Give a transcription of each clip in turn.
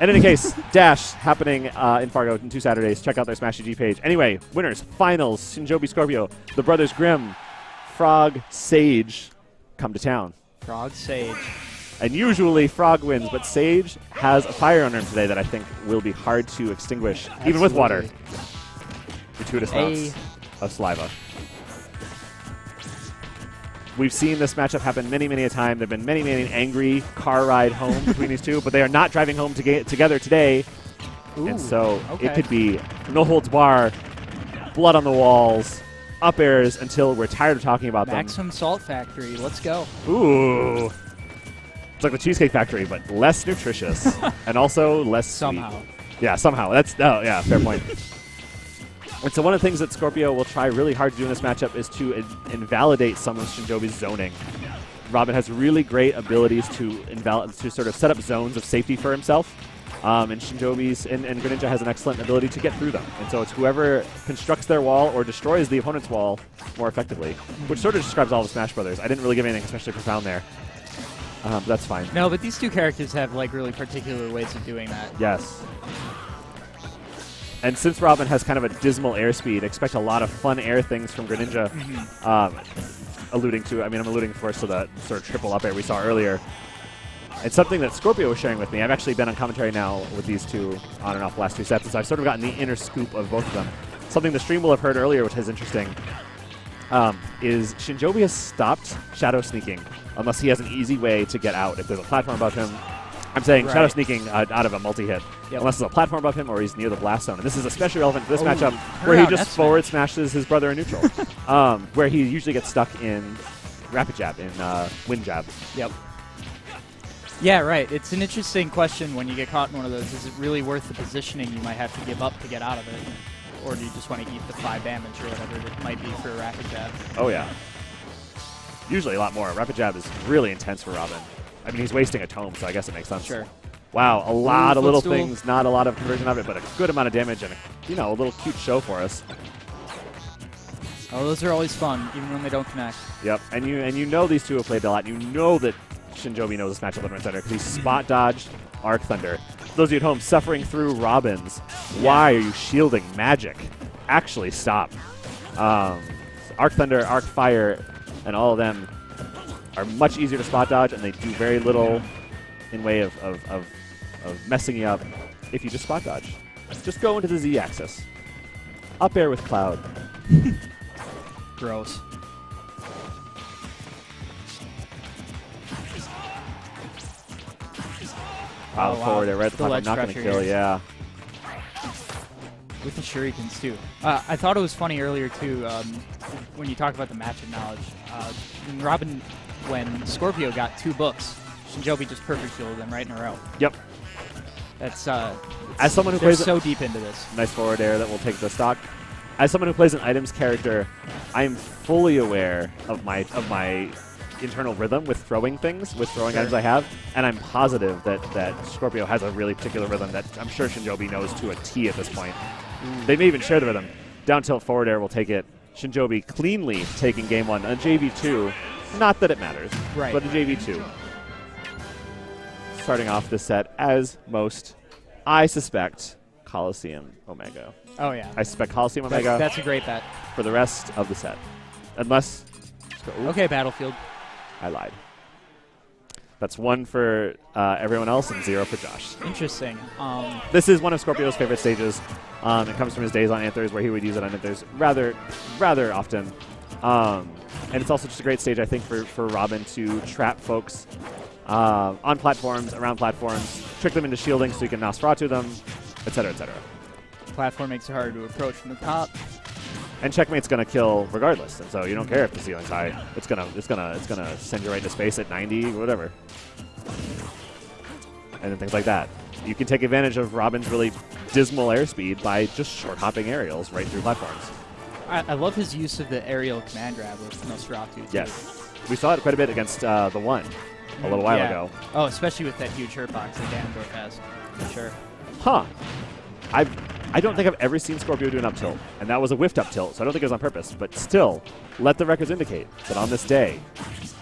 In any case, Jaaahsh happening in Fargo in 2 Saturdays. Check out their Smash GG page. Anyway, winners, finals, Shinjoebi, Skorpio, the brothers Grimm, Frog, Sage come to town. Frog, Sage. And usually Frog wins, but Sage has a fire under him today that I think will be hard to extinguish, even with water. Gratuitous amounts of saliva. We've seen this matchup happen many, many a time. There have been many, many angry car ride home between these two, but they are not driving home together today. Ooh, and so it could be no holds bar, blood on the walls, up airs until we're tired of talking about them. Maximum Salt Factory. Let's go. Ooh. It's like the Cheesecake Factory, but less nutritious and also less somehow. Sweet. Yeah, somehow. That's yeah, fair point. And so one of the things that Skorpio will try really hard to do in this matchup is to invalidate some of Shinjoebi's zoning. Robin has really great abilities to sort of set up zones of safety for himself. And Shinjoebi's and Greninja has an excellent ability to get through them. And so it's whoever constructs their wall or destroys the opponent's wall more effectively, which sort of describes all the Smash Brothers. I didn't really give anything especially profound there. That's fine. No, but these two characters have like really particular ways of doing that. Yes. And since Robin has kind of a dismal airspeed, expect a lot of fun air things from Greninja. Alluding to, I mean, I'm alluding, of course, to the sort of triple up air we saw earlier. It's something that Skorpio was sharing with me. I've actually been on commentary now with these two on and off the last 2 sets, and so I've sort of gotten the inner scoop of both of them. Something the stream will have heard earlier, which is interesting, is Shinjoebi has stopped shadow sneaking unless he has an easy way to get out. If there's a platform above him, I'm saying shadow sneaking out of a multi-hit, unless there's a platform above him or he's near the blast zone. And this is especially relevant to this matchup where he just forward smashes his brother in neutral, where he usually gets stuck in rapid jab, in wind jab. Yep. Yeah, right. It's an interesting question when you get caught in one of those. Is it really worth the positioning you might have to give up to get out of it? Or do you just want to eat the 5 damage or whatever it might be for a rapid jab? Oh, yeah. Usually a lot more. Rapid jab is really intense for Robin. I mean, he's wasting a tome, so I guess it makes sense. Sure. Wow, a lot of little things, not a lot of conversion of it, but a good amount of damage and, a little cute show for us. Oh, those are always fun, even when they don't connect. Yep, and you know these two have played a lot. You know that Shinjoebi knows this matchup left, right, center because he spot dodged Arc Thunder. For those of you at home suffering through Robins, why are you shielding magic? Actually, stop. Arc Thunder, Arc Fire, and all of them are much easier to spot dodge, and they do very little in way of messing you up if you just spot dodge. Just go into the Z-axis. Up air with Cloud. Gross. Wow, forward air right at the top. I'm not going to kill, yeah. With the shurikens, too. I thought it was funny earlier, too, when you talk about the matchup knowledge. When Skorpio got 2 books, Shinjoebi just perfect fielded them right in a row. Yep. That's as someone who plays so deep into this. Nice forward air that will take the stock. As someone who plays an items character, I am fully aware of my internal rhythm with throwing things, with throwing items I have, and I'm positive that Skorpio has a really particular rhythm that I'm sure Shinjoebi knows to a T at this point. They may even share the rhythm. Down tilt forward air will take it. Shinjoebi cleanly taking game 1. A JV2, not that it matters, but a JV2. Starting off this set as most, I suspect, Coliseum Omega. Oh, yeah. I suspect Coliseum Omega. That's a great bet. For the rest of the set. Unless... Okay, Battlefield. I lied. That's 1 for everyone else and 0 for Jaaahsh. Interesting. This is one of Skorpio's favorite stages. It comes from his days on Anthers, where he would use it on Anthers rather often. And it's also just a great stage, I think, for Robin to trap folks on platforms, around platforms, trick them into shielding so you can Nosferatu them, etc., etc. Platform makes it harder to approach from the top. And checkmate's gonna kill regardless, and so you don't care if the ceiling's high. It's gonna send you right into space at 90, whatever. And then things like that. You can take advantage of Robin's really dismal airspeed by just short hopping aerials right through platforms. I love his use of the aerial command grab with Nosferatu too. Yes, we saw it quite a bit against the One a little while ago. Oh, especially with that huge hurtbox that Ganondorf has, for sure. Huh. I don't think I've ever seen Skorpio do an up tilt, and that was a whiffed up tilt, so I don't think it was on purpose. But still, let the records indicate that on this day,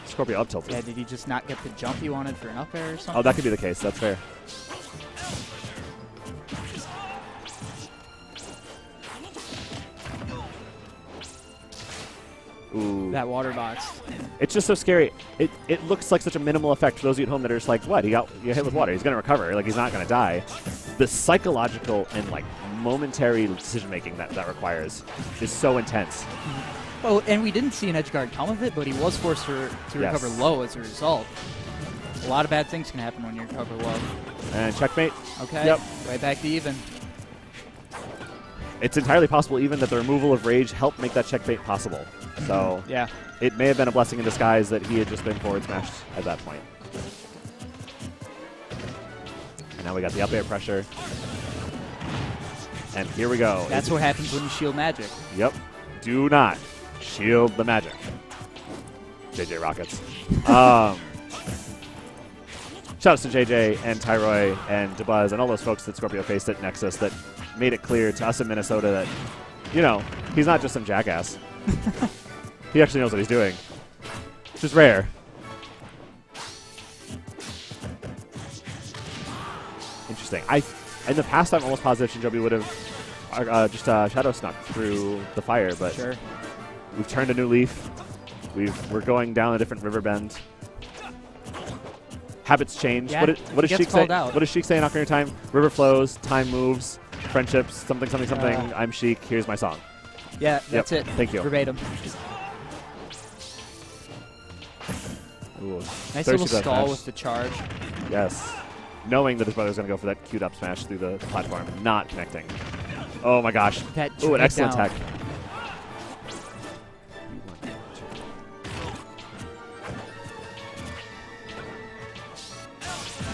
Skorpio up tilted. Yeah, did he just not get the jump he wanted for an up air or something? Oh, that could be the case. That's fair. Ooh. That water box. It's just so scary. It looks like such a minimal effect for those of you at home that are just like, what? He got hit with water. He's going to recover. Like, he's not going to die. The psychological and, like, momentary decision-making that requires is so intense. Well, and we didn't see an edge guard come of it, but he was forced to recover low as a result. A lot of bad things can happen when you recover low. And checkmate. Okay. Yep. Right back to even. It's entirely possible even that the removal of rage helped make that checkmate possible. So yeah, it may have been a blessing in disguise that he had just been forward smashed at that point. And now we got the up air pressure. And here we go. That's what happens when you shield magic. Yep. Do not shield the magic. JJ Rockets. Shoutouts to JJ and Tyroy and DeBuzz and all those folks that Skorpio faced at Nexus that made it clear to us in Minnesota that, you know, he's not just some jackass. He actually knows what he's doing, which is rare. Interesting. In the past, I'm almost positive Shinjoebi would have just shadow snuck through the fire, but sure. We've turned a new leaf. We're going down a different river bend. Habits change. Yeah, what does Sheik say? Out. What does Sheik say in Ocarina of Time? River flows, time moves, friendships, something, something, something. I'm Sheik. Here's my song. Yeah, that's it. Thank you. Verbatim. Ooh, nice little stall with the charge. Yes. Knowing that his brother's going to go for that queued up smash through the platform, not connecting. Oh my gosh. Ooh, an excellent tech.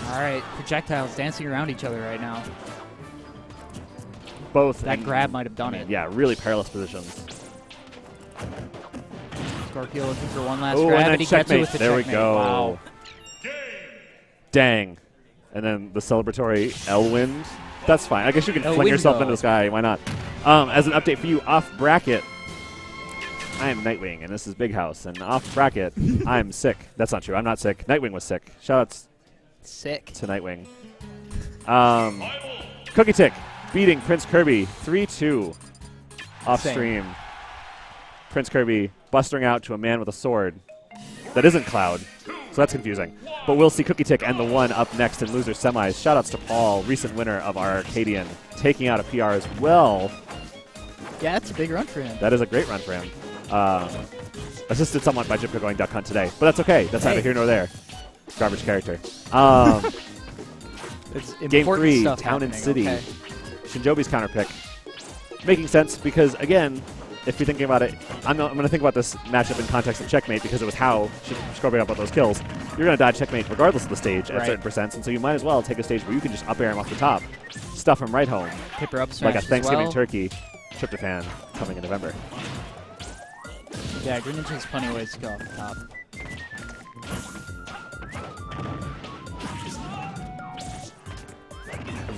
All right, projectiles dancing around each other right now. Both. That grab might have done it. Yeah, really perilous positions. Skorpio looking for one last grab, and he gets it with the there checkmate. We go. Wow. Dang. And then the celebratory L-Wind. That's fine. I guess you can fling yourself into the sky. Why not? As an update for you, off bracket, I am Nightwing, and this is Big House. And off bracket, I'm sick. That's not true. I'm not sick. Nightwing was sick. Shoutouts to Nightwing. Cookie Tick beating Prince Kirby 3-2 off stream. Prince Kirby bustering out to a man with a sword that isn't Cloud. So that's confusing. But we'll see Cookie Tick and the one up next in Loser Semis. Shoutouts to Paul, recent winner of our Arcadian, taking out a PR as well. Yeah, that's a big run for him. That is a great run for him. Assisted somewhat by Jipko going Duck Hunt today. But that's okay. That's neither here nor there. Garbage character. Game 3, Town and City. Okay. Shinjoebi's counter pick. Making sense because, again, if you're thinking about it, I'm going to think about this matchup in context of checkmate because it was how Skorpio got those kills. You're going to dodge checkmate regardless of the stage at certain percents, and so you might as well take a stage where you can just up air him off the top, stuff him right home. Paper up like a Thanksgiving turkey. Tryptophan coming in November. Yeah, Greninja has plenty of ways to go off the top.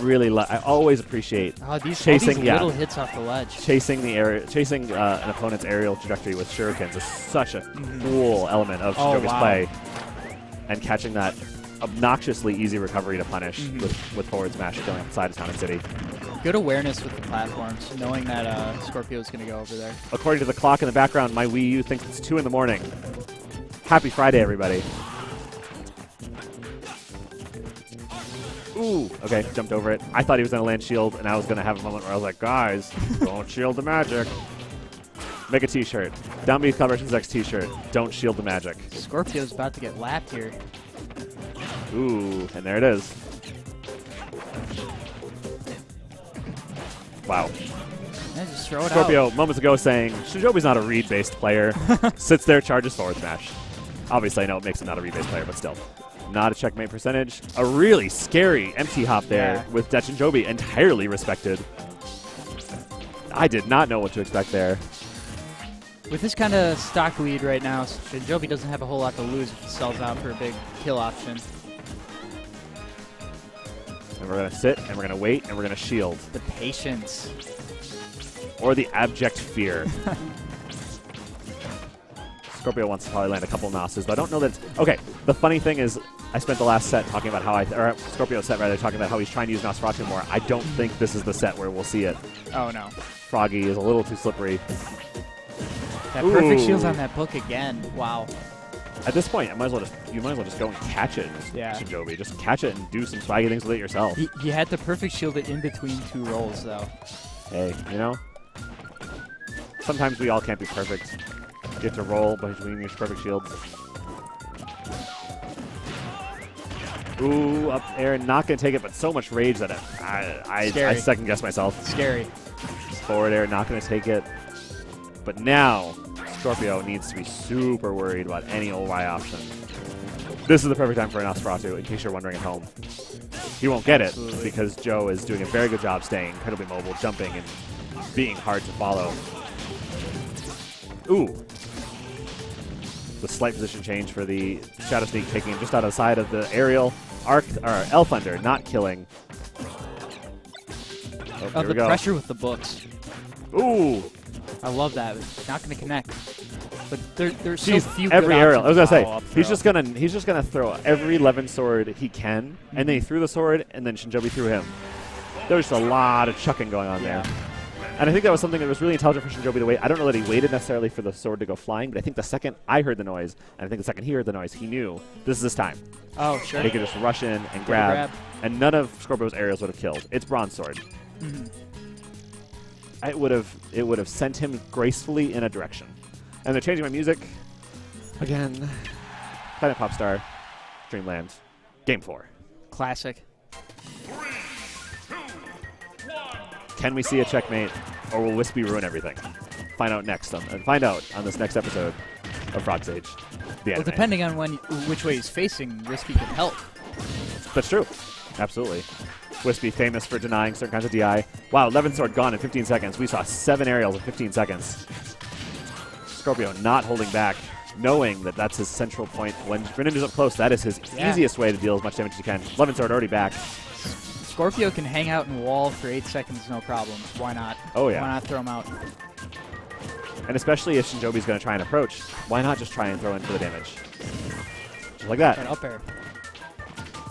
I always appreciate chasing these little hits off the ledge. Chasing an opponent's aerial trajectory with shurikens is such a cool element of Shinjoebi's play, and catching that obnoxiously easy recovery to punish with forward smash going inside of Town and City. Good awareness with the platforms, knowing that Skorpio is going to go over there. According to the clock in the background, my Wii U thinks it's 2 in the morning. Happy Friday, everybody. Ooh, okay, jumped over it. I thought he was going to land shield, and I was going to have a moment where I was like, guys, don't shield the magic. Make a t-shirt. Down B Collaborations X t-shirt. Don't shield the magic. Skorpio's about to get lapped here. Ooh, and there it is. Wow. Yeah, just throw it Skorpio, out. moments ago saying, Shinjoebi's not a read-based player. Sits there, charges forward smash. Obviously, I know it makes him not a read-based player, but still. Not a checkmate percentage. A really scary empty hop there with Shinjoebi entirely respected. I did not know what to expect there. With this kind of stock lead right now, Shinjoebi doesn't have a whole lot to lose if he sells out for a big kill option. And we're going to sit, and we're going to wait, and we're going to shield. The patience. Or the abject fear. Skorpio wants to probably land a couple Nosses, but I don't know that it's... Okay, the funny thing is, I spent the last set talking about how or Skorpio set rather, talking about how he's trying to use Nosferatu more. I don't think this is the set where we'll see it. Oh, no. Froggy is a little too slippery. That perfect shield's on that book again. Wow. At this point, you might as well just go and catch it, Shinjoebi. Just catch it and do some swaggy things with it yourself. You had the perfect shield it in between 2 rolls, though. Hey, you know, sometimes we all can't be perfect. You have to roll between your perfect shields. Ooh, up air, not going to take it, but so much rage that I second-guess myself. Scary. Forward air, not going to take it. But now, Skorpio needs to be super worried about any old Y option. This is the perfect time for an Nosferatu, in case you're wondering at home. He won't get it, because Joe is doing a very good job staying incredibly mobile, jumping, and being hard to follow. Ooh. The slight position change for the Shadow Sneak, taking him just out of the side of the aerial. L Thunder, not killing. Oh, The pressure with the books. Ooh. I love that. Not going to connect. But there's so few every good aerial. I was gonna say he's just gonna throw every Levin sword he can, and then he threw the sword, and then Shinjoebi threw him. There was just a lot of chucking going on there, and I think that was something that was really intelligent for Shinjoebi to wait. I don't know that he waited necessarily for the sword to go flying, but I think the second I heard the noise, and I think the second he heard the noise, he knew this is his time. Oh, sure. He could just rush in and grab, and none of Skorpio's aerials would have killed. It's Bronze Sword. It would have sent him gracefully in a direction. And they're changing my music. Again, Planet Popstar, Dreamland, Game 4. Classic. 3, 2, 1. Can we see a checkmate, or will Wispy ruin everything? Find out next on this next episode of Frog's Age, the anime. Well, depending on which way he's facing, Wispy can help. That's true. Absolutely. Wispy famous for denying certain kinds of DI. Wow, Levin Sword gone in 15 seconds. We saw 7 aerials in 15 seconds. Skorpio not holding back, knowing that that's his central point. When Greninja's up close, that is his easiest way to deal as much damage as he can. Levin Sword already back. Skorpio can hang out and wall for 8 seconds, no problem. Why not? Oh, yeah. Why not throw him out? And especially if Shinjoebi's going to try and approach, why not just try and throw in for the damage? Just like that. That up air.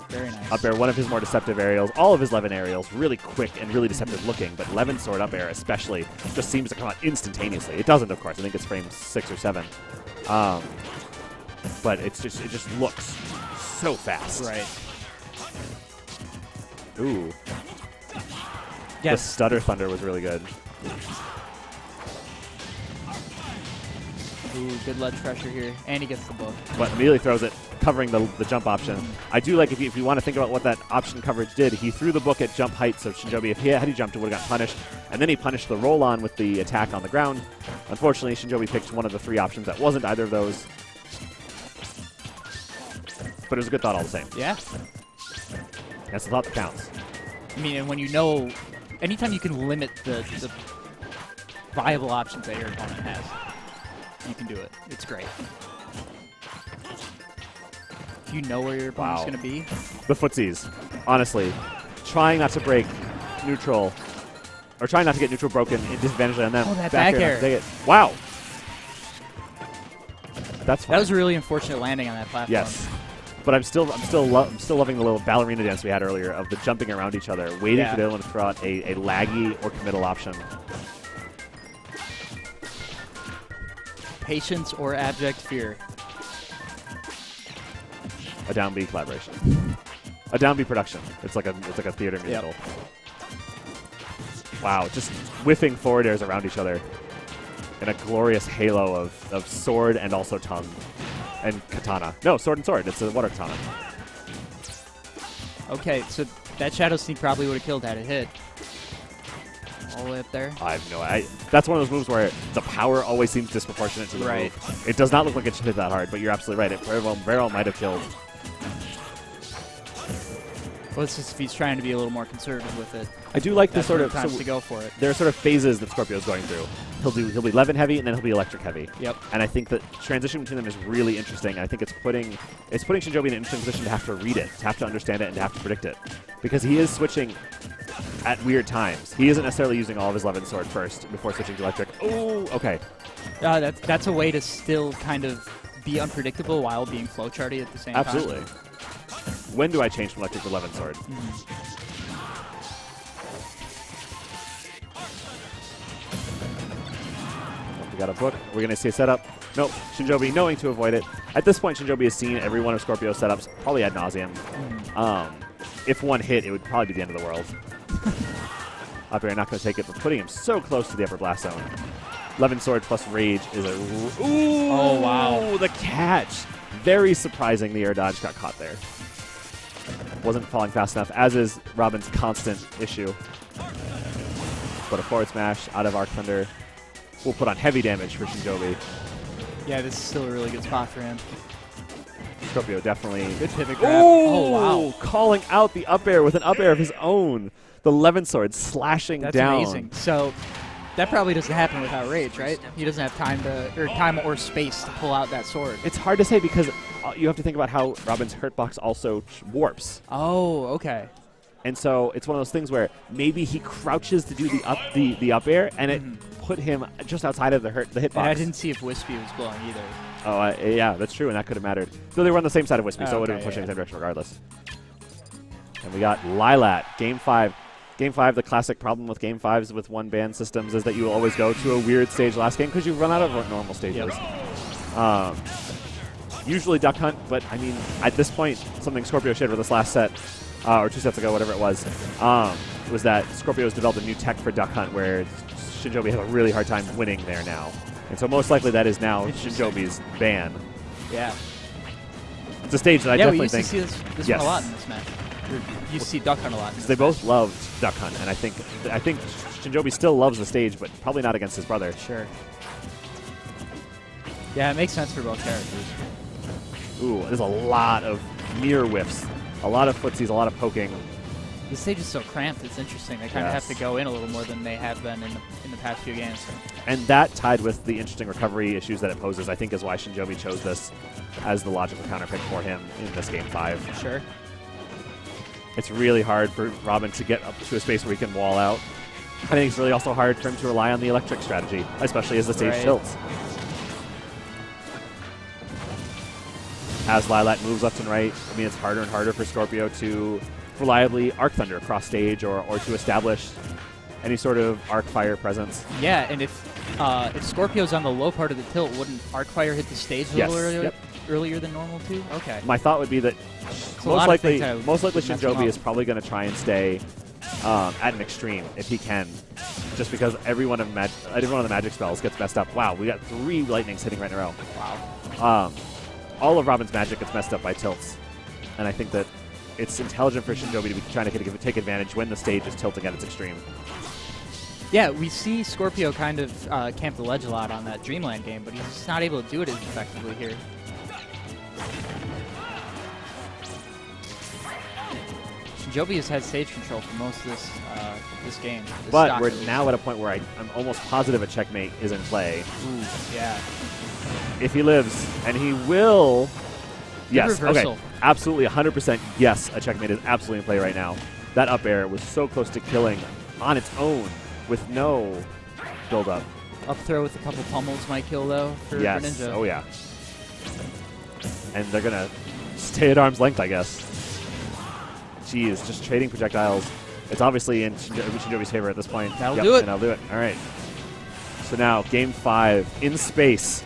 Very nice. Up air, one of his more deceptive aerials. All of his Levin aerials, really quick and really deceptive looking, but Levin Sword up air especially just seems to come out instantaneously. It doesn't, of course. I think it's frame 6 or 7. But it just looks so fast. Right. Ooh. Yes. The Stutter Thunder was really good. Ooh, good ledge pressure here. And he gets the book. But immediately throws it, covering the jump option. I do like, if you want to think about what that option coverage did, he threw the book at jump height, so Shinjoebi, if had he jumped, it would have got punished. And then he punished the roll-on with the attack on the ground. Unfortunately, Shinjoebi picked one of the 3 options that wasn't either of those. But it was a good thought all the same. Yeah. That's the thought that counts. I mean, and when you know, anytime you can limit the viable options that your opponent has, you can do it. It's great. If you know where your opponent's going to be. The footsies, honestly, trying not to break neutral, or trying not to get neutral broken, disadvantage on them. Oh, that back air. Take it. Wow. That's fine. That was a really unfortunate landing on that platform. Yes. But I'm still loving the little ballerina dance we had earlier of the jumping around each other, waiting for the other one to throw out a laggy or committal option. Patience or abject fear. A down B collaboration. A down B production. It's like a theater musical. Wow, just whiffing forward airs around each other in a glorious halo of sword and also tongue. And katana. No, sword and sword. It's a water katana. Okay, so that Shadow Sneak probably would have killed had it hit. All the way up there. I have no idea. That's one of those moves where the power always seems disproportionate to the move. It does not look like it should hit that hard, but you're absolutely right. It very well might have killed. Well, it's just if he's trying to be a little more conservative with it. I do like the sort of times to go for it. There are sort of phases that Skorpio's going through. He'll be Levin heavy and then he'll be electric heavy. Yep. And I think that transition between them is really interesting. And I think it's putting Shinjoebi in an interesting position to have to read it, to have to understand it, and to have to predict it, because he is switching at weird times. He isn't necessarily using all of his Levin sword first before switching to electric. Oh, okay. That's a way to still kind of be unpredictable while being flowcharty at the same time. Absolutely. When do I change from electric to Levin sword? We got a book. We're going to see a setup. Nope. Shinjoebi knowing to avoid it. At this point, Shinjoebi has seen every one of Skorpio's setups, probably ad nauseum. If one hit, it would probably be the end of the world. Up air, not going to take it, but putting him so close to the upper blast zone. 11 sword plus rage is a... Ooh! Oh, wow. The catch. Very surprising the air dodge got caught there. Wasn't falling fast enough, as is Robin's constant issue. But a forward smash out of Arc Thunder will put on heavy damage for Shinjoebi. Yeah, this is still a really good spot for him. Skorpio definitely... Good pivot grab. Ooh, Oh, wow. calling out the up air with an up air of his own. The 11 sword slashing That's down. amazing. So that probably doesn't happen without rage, right? He doesn't have time or space to pull out that sword. It's hard to say because you have to think about how Robin's hurtbox also warps. Oh, okay. And so it's one of those things where maybe he crouches to do the up air, and it put him just outside of the hitbox. And I didn't see if Wispy was blowing either. Oh, yeah, that's true, and that could have mattered. So they were on the same side of Wispy, so it would have been pushing in the same direction regardless. And we got Lilat, Game 5. Game 5, the classic problem with Game 5s with one-ban systems is that you always go to a weird stage last game because you run out of normal stages. Yep. Usually Duck Hunt, but, I mean, at this point, something Skorpio shared with us last set, or 2 sets ago, whatever it was that Skorpio has developed a new tech for Duck Hunt where Shinjoebi has a really hard time winning there now. And so most likely that is now Shinjoebi's ban. Yeah. It's a stage that I definitely think... Yeah, we used to see this one a lot in this match. You used to see Duck Hunt a lot. They both loved Duck Hunt, and I think Shinjoebi still loves the stage, but probably not against his brother. Sure. Yeah, it makes sense for both characters. Ooh, there's a lot of mirror whiffs, a lot of footsies, a lot of poking. The stage is so cramped, it's interesting. They kind of have to go in a little more than they have been in the past few games. And that, tied with the interesting recovery issues that it poses, I think is why Shinjoebi chose this as the logical counterpick for him in this Game 5. Sure. It's really hard for Robin to get up to a space where he can wall out. I think it's really also hard for him to rely on the electric strategy, especially as the stage tilts. As Lilat moves left and right, I mean, it's harder and harder for Skorpio to reliably Arc Thunder across stage or to establish any sort of Arc Fire presence. Yeah, and if Skorpio's on the low part of the tilt, wouldn't Arc Fire hit the stage a little earlier than normal too? Okay. My thought would be that most likely Shinjoebi is probably going to try and stay at an extreme if he can, just because every one of the magic spells gets messed up. Wow, we got 3 lightnings hitting right in a row. Wow. All of Robin's magic gets messed up by tilts, and I think that it's intelligent for Shinjoebi to be trying to take advantage when the stage is tilting at its extreme. Yeah, we see Skorpio kind of camp the ledge a lot on that Dreamland game, but he's just not able to do it as effectively here. Shinjoebi has had stage control for most of this game. But we're now at a point where I'm almost positive a checkmate is in play. Ooh, yeah. If he lives, and he will... Yes, reversal. Okay, absolutely 100% yes, a checkmate is absolutely in play right now. That up air was so close to killing on its own with no build-up. Up throw with a couple pummels might kill, though, for Greninja. Oh yeah. And they're going to stay at arm's length, I guess. Jeez, just trading projectiles. It's obviously in Shinjoebi's favor at this point. That'll do it. And I'll do it. All right. So now, Game 5, in space.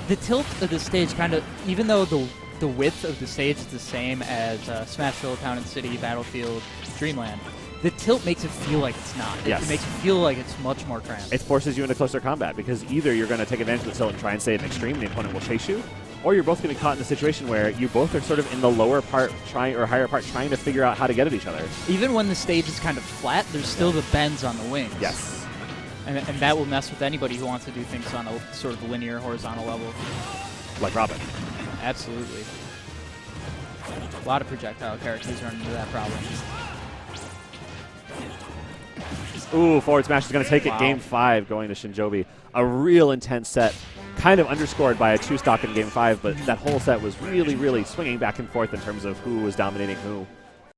The tilt of the stage kind of, even though the width of the stage is the same as Smashville, Town and City, Battlefield, Dreamland, the tilt makes it feel like it's not. Yes. It makes it feel like it's much more cramped. It forces you into closer combat because either you're going to take advantage of the tilt and try and stay at an extreme and the opponent will chase you, or you're both going to be caught in a situation where you both are sort of in the lower part or higher part trying to figure out how to get at each other. Even when the stage is kind of flat, there's still the bends on the wings. Yes. And that will mess with anybody who wants to do things on a sort of linear, horizontal level. Like Robin. Absolutely. A lot of projectile characters run into that problem. Ooh, forward smash is going to take it. Game 5 going to Shinjoebi. A real intense set. Kind of underscored by a 2-stock in Game 5, but that whole set was really, really swinging back and forth in terms of who was dominating who.